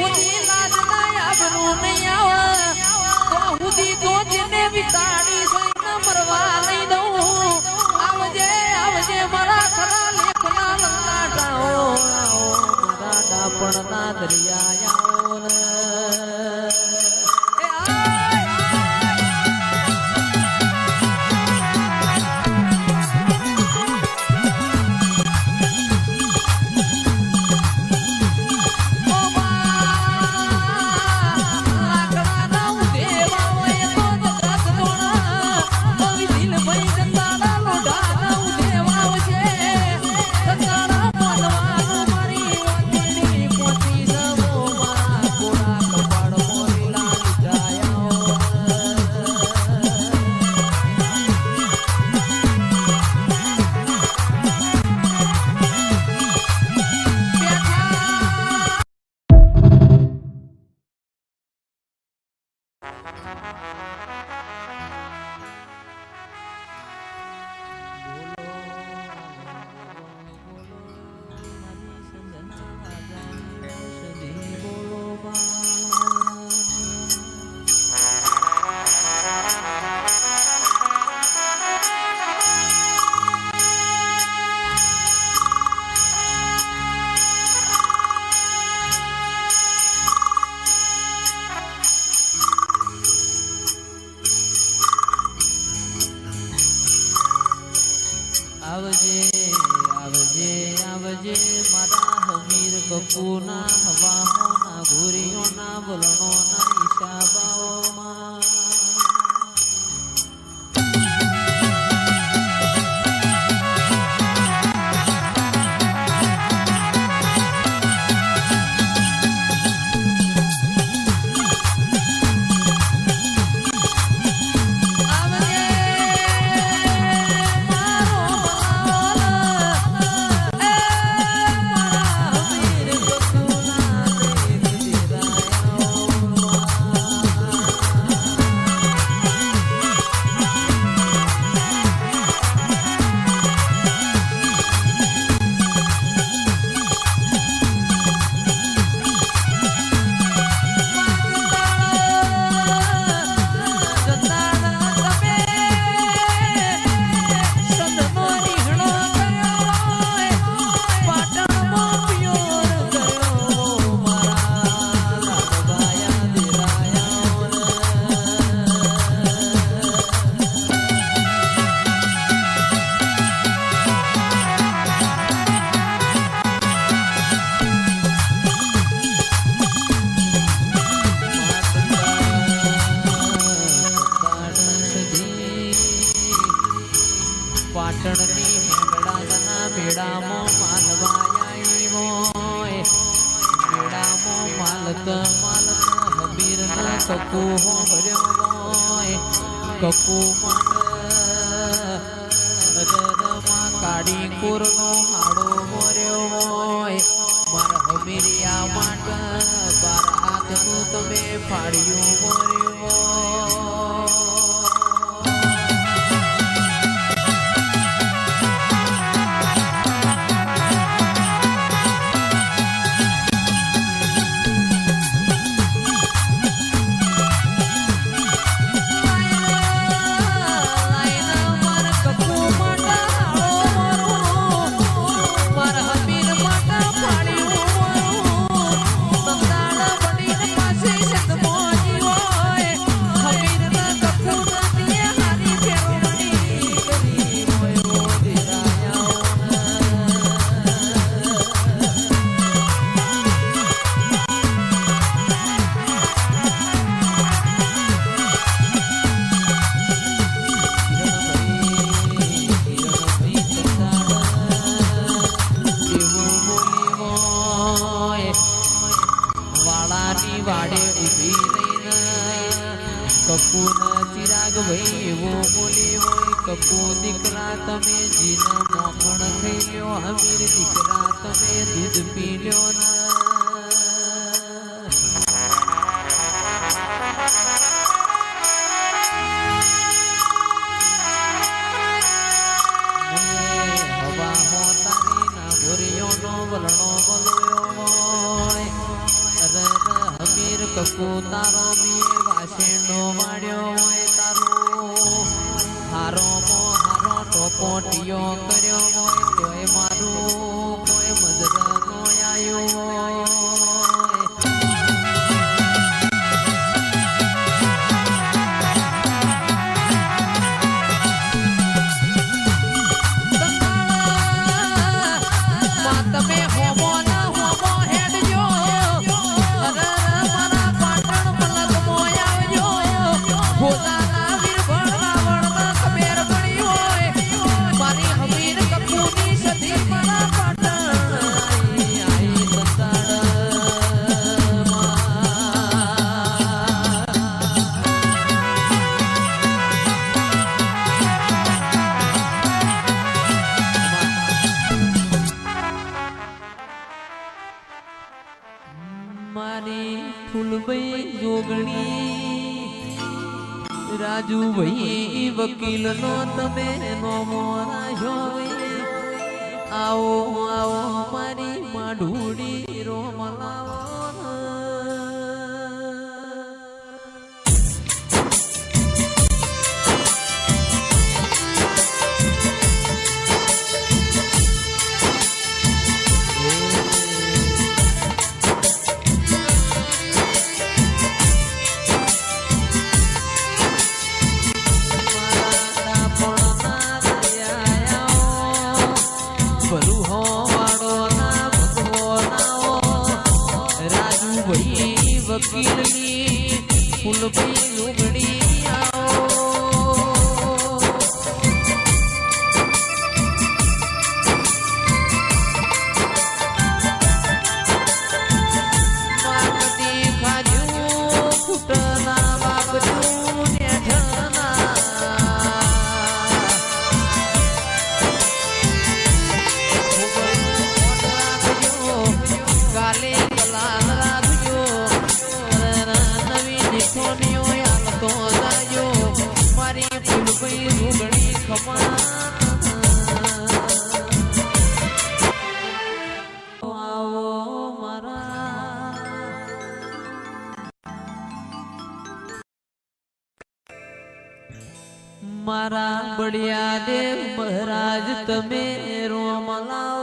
સુધી લાજ ના આબરૂ નહીં આવે તો સુધી તો જેને વિતાડી સઈને મરવા નહીં દઉં આવજે આવજે મારા ખરા લેખના લંગાટાઓ મારા ડાપણના દરિયાઓ ને આવજે આવજે આવજે મારા હમીર કપૂના હવાઓના ઘોરીઓના વલણોના ઈશાબાઓમાં પાટણની મેઘડાના મેળામાં માલવાયા મેળામાં માલત માલત હબીરના કકુ ભર્યો હોય કકુ માં કાળી કોરનો હાડો મોર્યો હોય મારા હબીરિયા માટે બાર હાથનું તમે ફાડ્યું મોર્યો વાડે ઉભી રહીને કપૂના ચિરાગ ભાઈ એવો બોલી હોય કપૂ દીકરા તમે જીના મોકણ થઈ લ્યો હમીર દીકરા તમે દૂધ પી લ્યો ના હવા હો તારી ના ભોરિયો નો વલણો બોલ્યો હોય કકુ તારો મીએ વાસેનો વાડ્યો હોય તારો હારો મો હારો ટોપો ટીયો કર્યો હોય તોય મારું કોઈ મજર નો આયો હોય તમે હોમો ના હોમો હેડજો અરે મારા પાટણ મલક મોય આવજો ભોલાના વીર ભણવા વણવા ખબેર પડી હોય મારી હમીર કપૂની સધી મારા પાટણ આઈ મારી ફૂલભાઈ જોગણી રાજુભાઈ વકીલ નો તમે નો મોરાશો આવો આવો મારી માઢુડી રોમલાવો વકીલની ફૂલભાઈ લુગડી આવો માગતી ખાજુ ફૂટના બાપજુ નેઠના કાલે કલાલ રાખજો સોનિયો આલતો જાયો મારી ફૂલભાઈ રૂગણી ખમા આવો મારા બળિયા દેવ મહારાજ તમે રોમલા